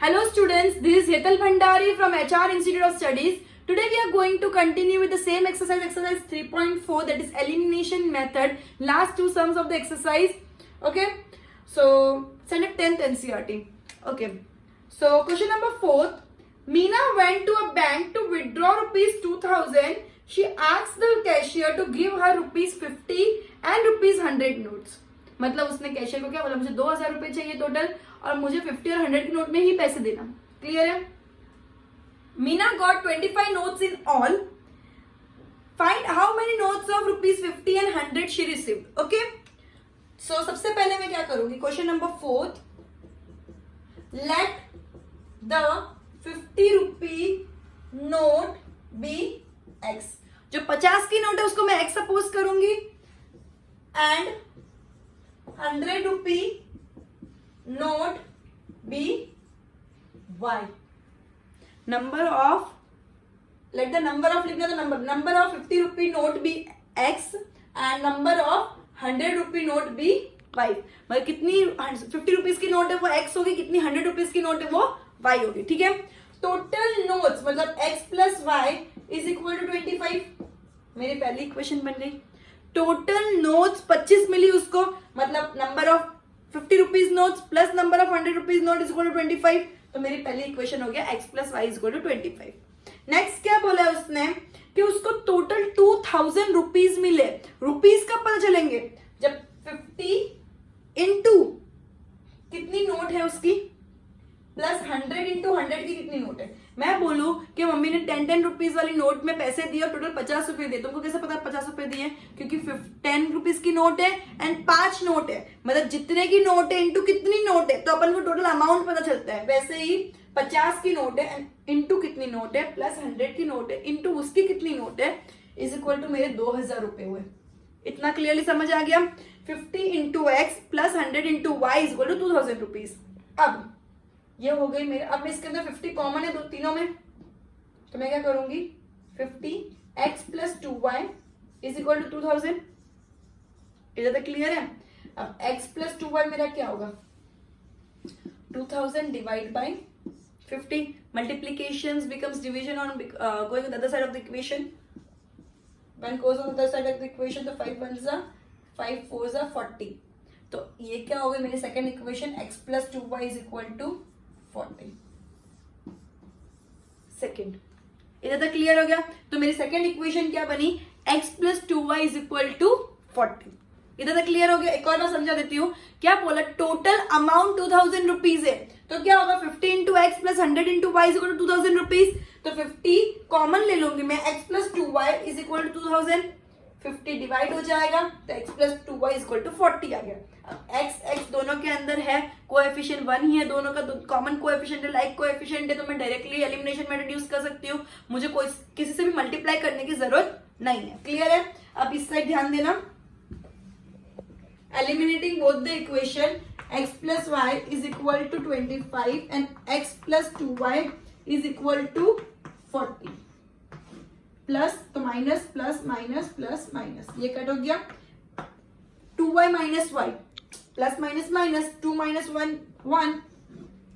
Hello students, this is Hetal Bhandari from HR Institute of Studies. Today we are going to continue with the same exercise 3.4, that is elimination method. Last two sums of the exercise. Okay, so standard 10th NCERT. Okay, so question number 4. Meena went to a bank to withdraw rupees 2000. She asked the cashier to give her rupees 50 and rupees 100 notes. मतलब उसने cashier को क्या बोला, मुझे 2000 रुपए चाहिए total और मुझे 50 और 100 के नोट में ही पैसे देना. क्लियर है? Meena got 25 notes in all. Find how many notes of rupees 50 and 100 she received. Okay, so सबसे पहले मैं क्या करूंगी, question number 4. Let the 50 rupee note be X. जो 50 की नोट है उसको मैं एक्स सपोज करूंगी and 100 rupee note be Y. Number of, let the number of लिखना, तो number of 50 rupee note be x and number of 100 rupee note be y. मतलब कितनी 50 रुपीज की नोट है वो एक्स होगी, कितनी 100 रुपीज की नोट है वो वाई होगी. ठीक है, टोटल नोट्स मतलब x plus y is equal to 25. मेरी पहली इक्वेशन बन गई. टोटल नोट्स 25 मिली उसको, मतलब number of 50 rupees notes plus number of 100 rupees note is equal to 25. तो मेरी पहली इक्वेशन हो गया x plus y is equal to 25. Next क्या बोला है उसने कि उसको टोटल 2000 रुपीज मिले. रुपीज कब पता चलेंगे, जब 50 इंटू कितनी नोट है उसकी प्लस 100 इंटू 100 की कितनी नोट है. मैं बोलूं कि मम्मी ने 10 रुपीज वाली नोट में पैसे दिए और टोटल 50 रुपए दिए. तुमको कैसे पता 50 रुपए दिए, क्योंकि 10 रुपीज की नोट है एंड 5 नोट है, मतलब जितने की नोट है इंटू कितनी नोट है तो अपन को टोटल अमाउंट पता चलता है. वैसे ही 50 की नोट है इंटू कितनी नोट है प्लस 100 की नोट है इंटू उसकी कितनी नोट है इज इक्वल टू मेरे 2000 रुपए हुए. इतना क्लियरली समझ आ गया. 50 into x plus 100 into Y is equal to 2000 rupees. अब ये हो गई मेरे, अब इसके अंदर 50 कॉमन है दो तीनों में, तो मैं क्या करूंगी 50x plus 2y is equal to 2000. इधर तक क्लियर है. अब x प्लस 2y मेरा क्या होगा 2000 divide by 50. Multiplication becomes division on going on the other side of the equation. When goes on the other side of the equation तो 5 1 जा 5 4 जा 40. तो ये क्या हो गई मेरी second equation x plus 2y is equal to 40. Second, इधर तक क्लियर हो गया. तो मेरी सेकेंड इक्वेशन क्या बनी, x plus 2y is equal to 40. इधर तक क्लियर हो गया. एक और बार समझा देती हूँ. क्या बोला, टोटल अमाउंट 2000 रुपीज है, तो क्या होगा 50 into x plus 100 into Y is equal to 2000 rupees. तो 50 कॉमन ले लूंगी मैं, x plus 2y is equal to 2000. 50 divide हो जाएगा तो x plus 2y is equal to 40 आ गया. अब x दोनों के अंदर है, कोएफिशिएंट 1 ही है, दोनों का कॉमन कोएफिशिएंट है, लाइक कोएफिशिएंट है, तो मैं डायरेक्टली एलिमिनेशन मेथड यूज कर सकती हूँ. मुझे कोई किसी से भी मल्टीप्लाई करने की जरूरत नहीं है. क्लियर है. अब इस साइड ध्यान देना. Eliminating both the equation x plus y is equal to 25 एंड x plus 2y is equal to 40. Plus तो minus plus minus plus minus, ये कट हो गया. 2y minus Y plus minus minus 2 minus 1 1,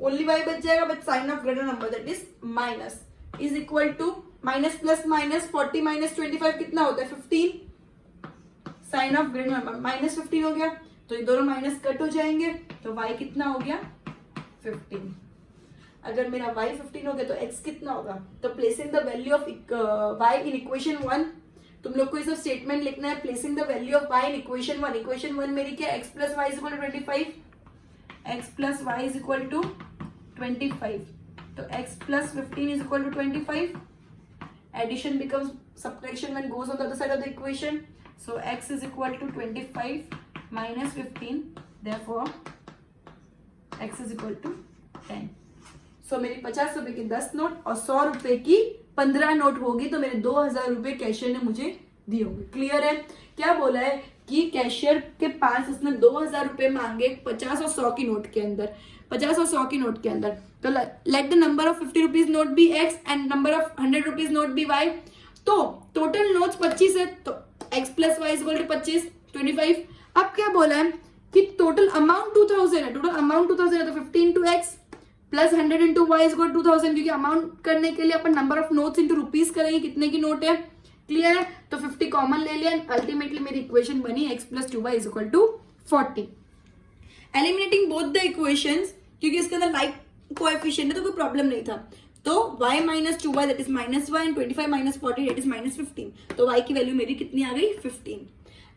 only y बच जाएगा but sign of greater number that is minus is equal to minus plus minus 40 minus 25 कितना होता है 15. Sign of greater number minus 15 हो गया, तो ये दोनों माइनस कट हो जाएंगे, तो y कितना हो गया 15. अगर मेरा y 15 हो गया तो x कितना होगा, तो placing the value of y in equation 1. तुम लोग को ये सब स्टेटमेंट लिखना है. Placing the value of y in equation 1. Equation 1 मेरी क्या, x plus y is equal to 25. x plus y is equal to 25. तो x plus 15 is equal to 25. Addition becomes subtraction when goes on the other side of the equation. So x is equal to 25 minus 15, therefore x is equal to 10. So मेरी 50 रुपए की 10 note और 100 रुपए की 15 note होगी, तो मेरे 2000 रुपए कैशियर ने मुझे दिए होंगे. क्लियर है. क्या बोला है कि कैशियर के पास उसने 2000 रुपए मांगे 50 और 100 की नोट के अंदर, 50 और 100 की नोट के अंदर. तो let the number of 50 rupees note be x and number of 100 rupees note be y. तो टोटल नोट्स 25 है, तो x plus y is equal to 25 25. अब क्या बोला है कि टोटल अमाउंट 2000 है, टोटल अमाउंट 2000 है, तो 15 into x plus 100 into Y is equal 2000, क्योंकि अमाउंट करने के लिए अपन number of notes into rupees करेंगे, कितने की नोट है, क्लियर है। तो 50 कॉमन ले लिया, अल्टीमेटली मेरी इक्वेशन बनी x plus 2y is equal to 40। Eliminating both the equations, क्योंकि इसके अंदर लाइक कोएफिशिएंट है तो कोई प्रॉब्लम नहीं था। तो y minus 2y that is -1 and 25 minus 40 that is -15। तो y की वैल्यू मेरी कितनी आ गई 15।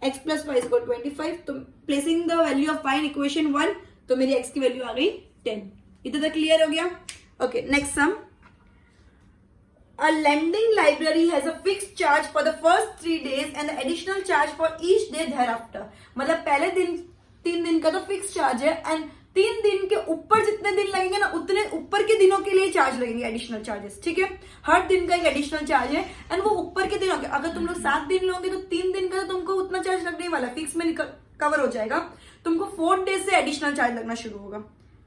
x plus y is equal 25। तो placing the value of y in equation 1, तो मेरी x की वैल्यू आ गई 10। इतना तक क्लियर हो गया। Okay, next sum. A lending library has a fixed charge for the first 3 days and the additional charge for each day thereafter। मतलब पहले दिन 3 दिन का तो फिक्स चार्ज है एंड 3 दिन के ऊपर जितने दिन लगेंगे ना उतने ऊपर के दिनों के लिए चार्ज लगेंगे, एडिशनल चार्जेस, ठीक है। हर दिन का एक एडिशनल चार्ज है एंड वो ऊपर के दिनों के, अगर तुम लोग 7 दिन लोगे तो 3 दिन का तो तुमको उतना चार्ज लगने वाला, फिक्स में कवर हो जाएगा। तुमको 4 डेज से एडिशनल चार्ज लगना शुरू होगा,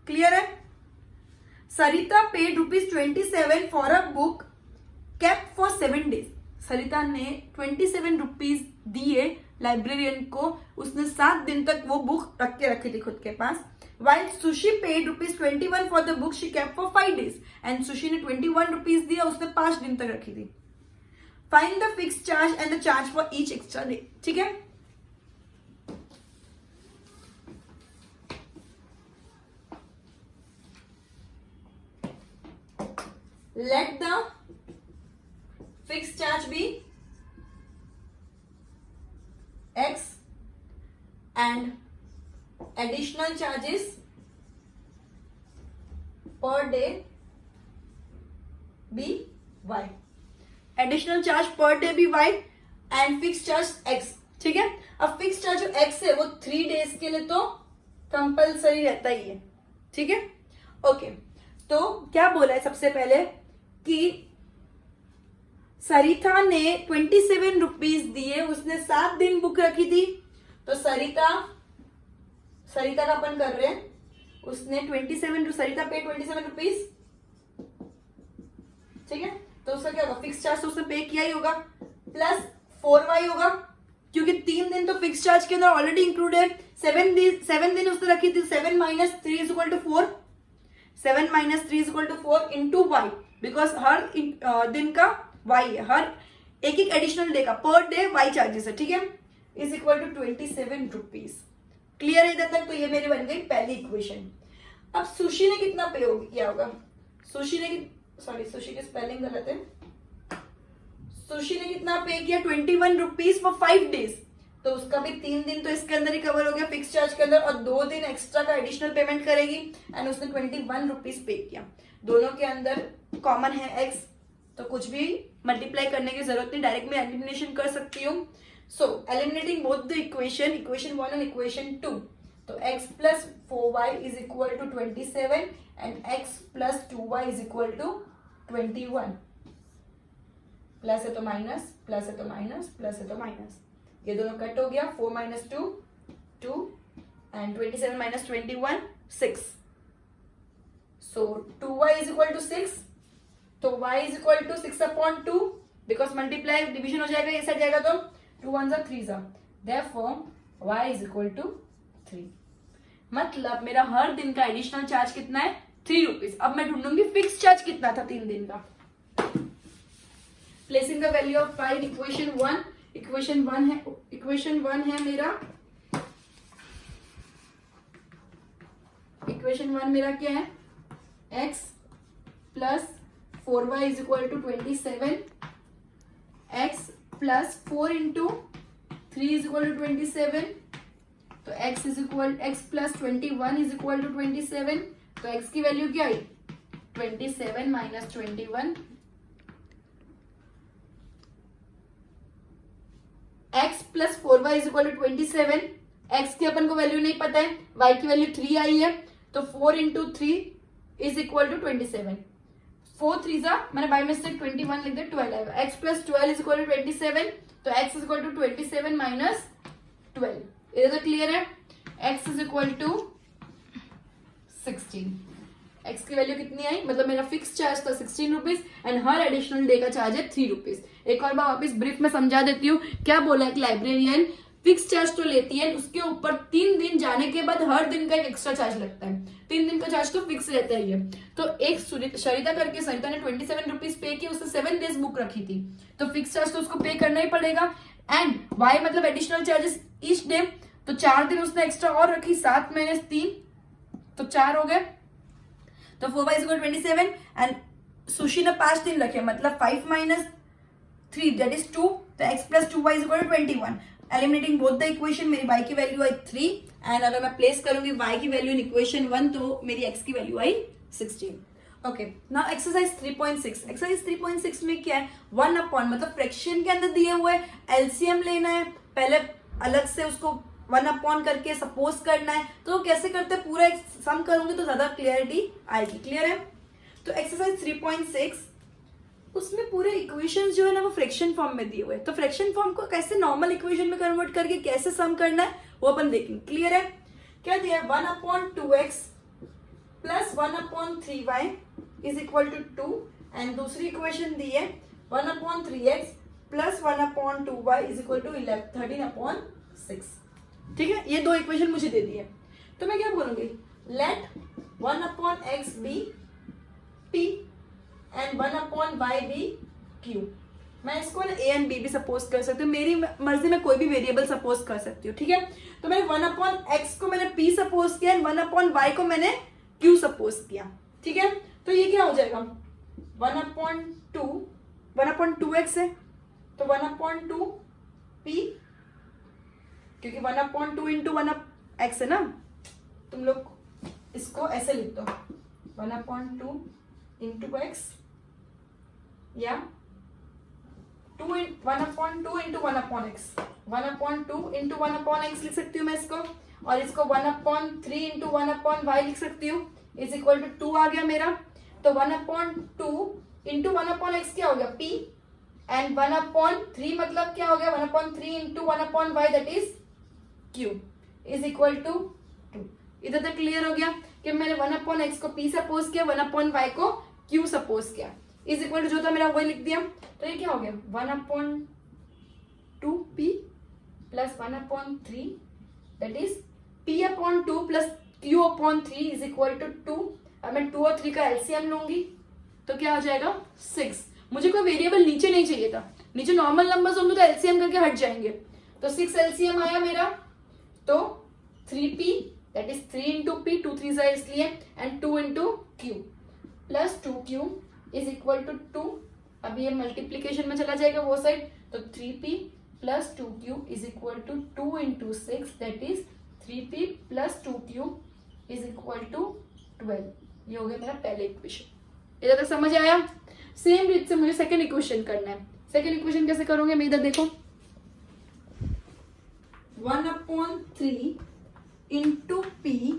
क्लियर है। Sarita paid ₹27 for a book kept for 7 days. Sarita ने 27 रुपीज दिए लाइब्रेरियन को, उसने 7 दिन तक वो बुक रख के रखी थी खुद के पास। While Sushi paid ₹21 for the book she kept for 5 days and Sushi ने 21 रुपीज दिया, उसने 5 दिन तक रखी थी। Find the fix charge and the charge for each extra day, ठीक है। Let the fixed charge be x and additional charges per day be y। additional charge per day be y and fixed charge x, ठीक है। अब fixed charge जो x है वो 3 days के लिए तो कंपलसरी रहता ही है, ठीक है। ओके, तो क्या बोला है सबसे पहले कि सरिता ने 27 रुपीज दिए, उसने 7 दिन बुक रखी थी। तो सरिता का अपन कर रहे हैं, उसने 27, सरिता पे 27 रुपीज, ठीक है। तो उसका क्या होगा, फिक्स चार्ज तो उसने पे किया ही होगा, प्लस 4y होगा, क्योंकि 3 दिन तो फिक्स चार्ज के अंदर ऑलरेडी इंक्लूड है। 7 दिन उसने रखी थी, 7 minus 3 is equal to 4, 7 minus 3 is equal to 4 into Y, because हर दिन का वाई है, हर एक एडिशनल डे का पर डे वाई चार्जेस है, ठीक है। Is equal to 27 rupees, clear है इधर तक। तो ये मेरी बन गई पहली इक्वेशन। अब सुशी ने कितना पे किया होगा, सुशी की स्पेलिंग गलत है। सुशी ने कितना पे किया 21 रुपीज फॉर 5 डेज, तो उसका भी 3 दिन तो इसके अंदर ही कवर हो गया फिक्स चार्ज के अंदर, और 2 दिन एक्स्ट्रा का एडिशनल पेमेंट करेगी एंड उसने 21 रुपीज पे किया। दोनों के अंदर कॉमन है एक्स, तो कुछ भी मल्टीप्लाई करने की जरूरत नहीं, डायरेक्ट में एलिमिनेशन कर सकती हूँ। So eliminating both the equation 1 and equation 2, तो x plus 4y is equal to 27 and x plus 2y is equal to 21। Plus है तो माइनस, प्लस है तो माइनस, प्लस है तो माइनस, ये दोनों कट हो गया। 4 minus 2 2 and 27 minus 21 6। So 2y is equal to 6, तो y is equal to 6/2, because multiply division हो जाएगा, ये साइड जाएगा तो 2 1 जा 3 जा, therefore y is equal to 3। मतलब मेरा हर दिन का एडिशनल चार्ज कितना है 3 रुपीज। अब मैं ढूंढूंगी फिक्स चार्ज कितना था 3 दिन का। Placing the value of y in equation 1, equation 1 है मेरा, इक्वेशन 1 मेरा क्या है, x plus 4y is equal to 27, x plus 4 into 3 is equal to 27, तो x plus 21 is equal to 27, तो x की वैल्यू क्या आई 27 minus 21, x plus 4y is equal to 27, x की अपन को वैल्यू नहीं पता है, y की वैल्यू 3 आई है, तो 4 इंटू 3 इज इक्वल टू 27, 4 3 जा, मैंने बाय मिस्टेक 21 लिख दिया, 12 आएगा। x plus 12 is equal to 27, तो x is equal to 27 minus 12, ये तो क्लियर है। x is equal to 16, x की वैल्यू कितनी आई, मतलब मेरा फिक्स चार्ज था 16 रुपीज एंड हर एडिशनल डे का चार्ज है 3 रुपीज। एक और बार वापस ब्रीफ में समझा देती हूँ, क्या बोला है, लाइब्रेरियन फिक्स चार्ज तो लेती है, उसके ऊपर 3 दिन जाने के बाद हर दिन का एक एक्स्ट्रा चार्ज लगता है। 3 दिन का चार्ज तो फिक्स रहता ही है। तो एक सरिता करके, सरिता ने 27 रुपीज पे किए, उसने 7 डेज बुक रखी थी, तो फिक्स चार्ज तो उसको पे करना ही पड़ेगा। एंड वाई मतलब एडिशनल चार्जेस ईच डे, तो 4 दिन उसने एक्स्ट्रा और रखी, 7 माइनस 3 तो 4 हो गए, तो 4 बाई 27। एंड सुशी ने 5 दिन रखे, मतलब 5 माइनस 3 दैट इज 2, तो x plus 2y is equal to 21। Eliminating both the equation, मेरी y की वैल्यू आई 3, एंड अगर मैं प्लेस करूंगी y की वैल्यू इन इक्वेशन 1 तो मेरी x की वैल्यू आई 16। Okay, now exercise 3.6। एक्सरसाइज 3.6 में क्या है, 1 अपॉन मतलब फ्रैक्शन के अंदर दिए हुए एलसीएम लेना है, पहले अलग से उसको 1 अपॉन करके सपोज करना है। तो कैसे करते हैं, पूरा सम करूंगी तो ज्यादा क्लियरिटी आएगी। क्लियर है? तो एक्सरसाइज 3.6 उसमें पूरे इक्वेशंस जो है ना वो फ्रैक्शन फॉर्म में दिए हुए हैं, तो फ्रैक्शन फॉर्म को कैसे नॉर्मल इक्वेशन में कन्वर्ट करके कैसे सम करना है वो अपन देखेंगे। क्लियर है? क्या दिया है, 1/2x plus 1/3y is equal to 2, and दूसरी इक्वेशन दी है 1/3x plus 1/2y is equal to 13/6। ठीक है, ये दो इक्वेशन मुझे दे दी है, तो मैं क्या बोलूंगी, let 1/x be p and 1/y be q। मैं इसको ना a एंड b भी सपोज कर सकती हूँ, मेरी मर्जी में कोई भी वेरिएबल सपोज कर सकती हूँ। ठीक है, तो मैंने 1/x को मैंने p सपोज किया, 1/y को मैंने q सपोज किया। ठीक है, तो ये क्या हो जाएगा, 1/2x है तो 1/2 p, क्योंकि 1/2 इंटू 1x है ना, तुम लोग इसको ऐसे लिख दो, 1/2 इंटू x या 1/2 इंटू 1/x, 1/2 इंटू 1/x लिख सकती हूँ मैं इसको, और इसको 1/3 इंटू 1/y लिख सकती हूँ, इज इक्वल टू 2 आ गया मेरा। तो 1/2 इंटू 1/x क्या हो गया p, एंड 1/3 मतलब क्या हो गया, 1/3 into 1/y that is q is equal to 2। इधर तक क्लियर हो गया कि मैंने 1/x को p सपोज किया, 1/y को q सपोज किया, इज इक्वल टू जो था मेरा वही लिख दिया। तो ये क्या हो गया, 1/2p plus 1/3 that is p/2 plus q/3 is equal to 2। अब मैं 2 और 3 का एलसीएम लूंगी तो क्या हो जाएगा 6। मुझे कोई वेरिएबल नीचे नहीं चाहिए था, नीचे नॉर्मल नंबर्स होंगे तो एलसीएम करके हट जाएंगे, तो 6 एलसीएम आया मेरा, तो 3p that is 3 into p, 2 3 इसलिए, and 2 into q plus 2q is equal to 2। अब ये मल्टीप्लीकेशन में चला जाएगा वो साइड, तो 3p plus 2q is equal to 2 into 6 that is 3p plus 2q is equal to 12। ये हो गया मेरा पहले इक्वेशन। इधर तक समझ आया? सेम रीत से मुझे सेकेंड इक्वेशन करना है। सेकेंड इक्वेशन कैसे करोगे, मैं इधर देखो, 1/3 into p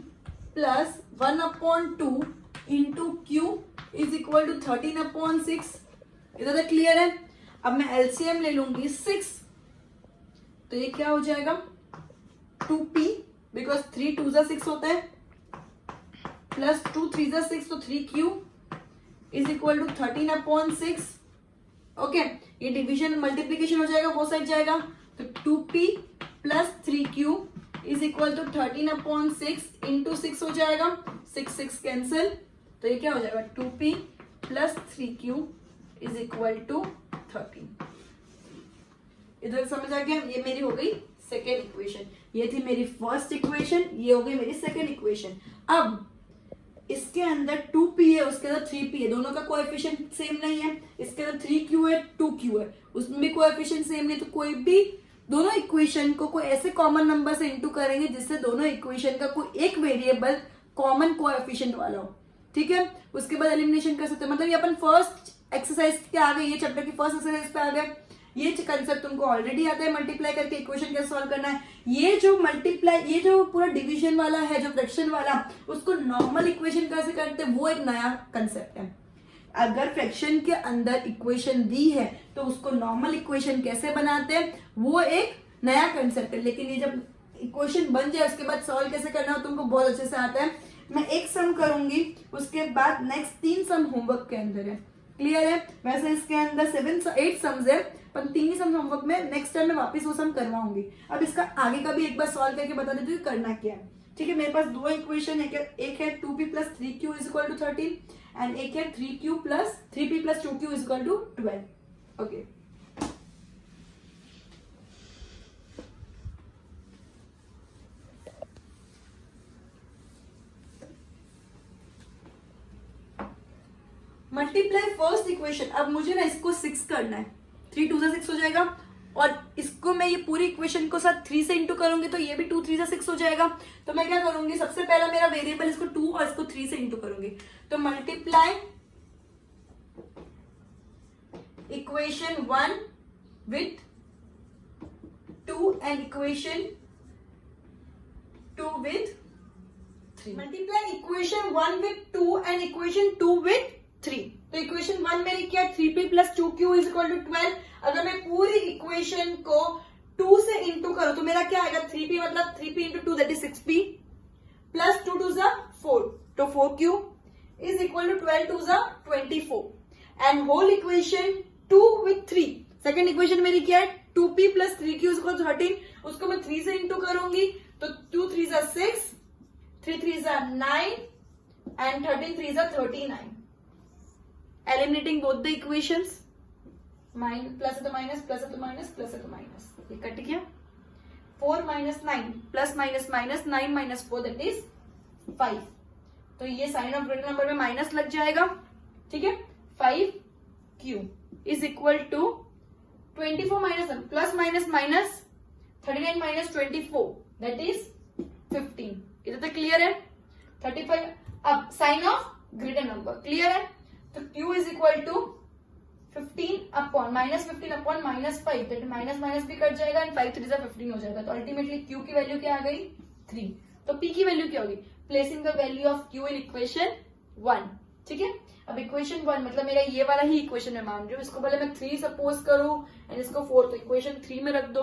plus 1/2 into q is equal to 13/6। इधर तक क्लियर है? अब मैं एलसीएम ले लूंगी 6, तो ये क्या हो जाएगा 2p, बिकॉज 3 2 6 होता है, प्लस 2 3 6 तो 3q is equal to 13/6। Okay, ये डिवीजन मल्टीप्लीकेशन हो जाएगा, वो साइड जाएगा, तो 2p plus 3q is equal to 13/6 into 6 हो जाएगा, 6 6 कैंसिल, तो ये क्या हो जाएगा 2p plus 3q is equal to 13। इधर समझ आ गया? ये मेरी हो गई सेकेंड इक्वेशन, ये थी मेरी फर्स्ट इक्वेशन, ये हो गई मेरी सेकेंड इक्वेशन। अब इसके अंदर 2p है, उसके अंदर 3p है, दोनों का कोएफिशिएंट सेम नहीं है, इसके अंदर 3q है 2q है, उसमें भी कोएफिशिएंट सेम नहीं, तो कोई भी दोनों इक्वेशन को कोई ऐसे कॉमन नंबर से इंटू करेंगे जिससे दोनों इक्वेशन का कोई एक वेरिएबल कॉमन कोएफिशिएंट वाला हो। ठीक है, उसके बाद एलिमिनेशन कर सकते हैं, मतलब ये अपन फर्स्ट एक्सरसाइज के आ गए, ये चैप्टर की फर्स्ट एक्सरसाइज पे आ गए। ये कंसेप्ट तुमको ऑलरेडी आता है, मल्टीप्लाई करके इक्वेशन कैसे सॉल्व करना है। ये जो मल्टीप्लाई, ये जो पूरा डिवीजन वाला है, जो फ्रैक्शन वाला, उसको नॉर्मल इक्वेशन कैसे करते हैं, वो एक नया कंसेप्ट है। अगर फ्रैक्शन के अंदर इक्वेशन दी है तो उसको नॉर्मल इक्वेशन कैसे बनाते हैं, वो एक नया कंसेप्ट है। लेकिन ये जब इक्वेशन बन जाए उसके बाद सॉल्व कैसे करना हो तुमको बहुत अच्छे से आता है। मैं एक सम करूंगी, उसके बाद नेक्स्ट 3 सम होमवर्क के अंदर है। क्लियर है? वैसे इसके अंदर 8 समझ है, पर 3 ही सम होमवर्क में, नेक्स्ट टाइम मैं वापस वो सम करवाऊंगी। अब इसका आगे का भी एक बार सॉल्व करके बता देती हूँ करना क्या है। ठीक है, मेरे पास दो इक्वेशन है, एक है 2p plus 3q is equal to 13 and एक है 3p plus 2q is equal to 12. Okay, multiply first equation. अब मुझे ना इसको 6 करना है, 3 2 से 6 हो जाएगा, और इसको मैं ये पूरी इक्वेशन को साथ 3 से इंटू करूंगी तो ये भी 2 3 से 6 हो जाएगा. तो मैं क्या करूंगी, सबसे पहला मेरा वेरिएबल इसको 2 और इसको 3 से इंटू करूंगी. तो multiply equation 1 with 2 and equation 2 with 3. Multiply equation 1 with 2 and equation 2 with 3. तो इक्वेशन 1 मेरी क्या है, 3p plus 2q is equal to 12. अगर मैं पूरी इक्वेशन को 2 से इंटू करूं तो मेरा क्या आएगा, 3p मतलब 3p into 2 that is 6p plus 2 2 जा 4, तो 4q इज इक्वल टू 12 2 जा 24 and whole equation 2 with 3. Second equation मेरी क्या है, 2p plus 3q is equal to 13. उसको मैं 3 से इंटू करूंगी तो 2 3 जा 6, 3 3 जा 9 एंड 13 3 जा 39. Eliminating both the equations, plus है तो minus, plus है तो minus, plus है तो minus, ये कट गया. 4 minus 9 plus minus minus 9 minus 4 that is 5. तो ये साइन ऑफ ग्रेटर नंबर में माइनस लग जाएगा. ठीक है, 5q is equal to 24 minus 1 plus minus minus 39 minus 24 that is 15. इधर तक क्लियर है. 35. अब sign of greater number clear है. तो q is equal to 15 upon -15 upon -5 that minus minus भी कट जाएगा एंड 5 3 जा 15 हो जाएगा. तो अल्टीमेटली q की वैल्यू क्या आ गई, 3. तो p की वैल्यू क्या होगी, placing the value of q in equation 1. ठीक है, अब इक्वेशन 1 मतलब मेरा ये वाला ही इक्वेशन मैं मान रही हूँ. इसको पहले मैं 3 सपोज करूं एंड इसको 4, तो इक्वेशन 3 में रख दो.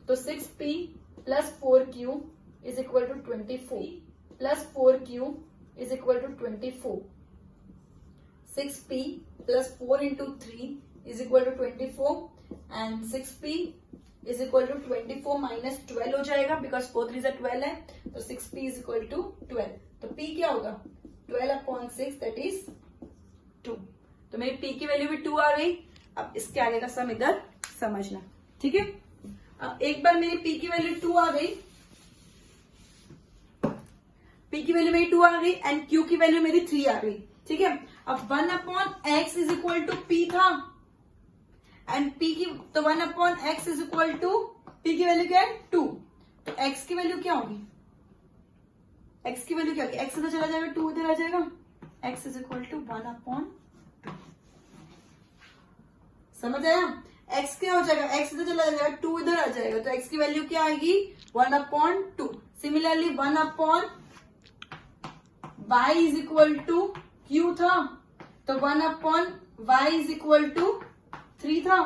तो 6p plus 4q is equal to 24 plus 4q is equal to 24. 6p plus 4 into 3 is equal to 24 and 6p is equal to 24 minus 12 हो जाएगा because 4 3 12 है. तो 6p is equal to 12. तो p क्या होगा, 12 upon 6 that is 2. तो मेरी p की वैल्यू भी 2 आ गई. अब इसके आगे का सम इधर समझना. ठीक है, अब एक बार मेरी p की वैल्यू 2 आ गई, p की वैल्यू मेरी 2 आ गई एंड q की वैल्यू मेरी 3 आ गई. ठीक है, अब 1 upon x is equal to p था एंड p की, तो 1 upon x is equal to p की वैल्यू क्या है 2. तो x की वैल्यू क्या होगी, x की वैल्यू क्या होगी, x इधर चला जाएगा 2 इधर आ जाएगा. x is equal to 1 upon 2. समझ आया, x क्या हो जाएगा, x इधर चला जाएगा 2 इधर आ जाएगा. तो x की वैल्यू क्या आएगी 1 upon 2. Similarly 1 upon y is equal to q था, तो 1 upon y is equal to 3 था,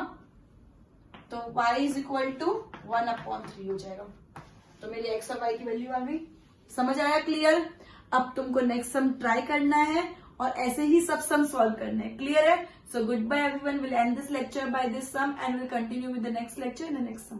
तो y is equal to 1 upon 3 हो जाएगा. तो मेरी x और y की वैल्यू आ गई. समझ आया, क्लियर. अब तुमको नेक्स्ट सम ट्राई करना है और ऐसे ही सब सम सॉल्व करने हैं. क्लियर है. So good bye everyone, will end this lecture by this sum and will continue with the next lecture in the next some.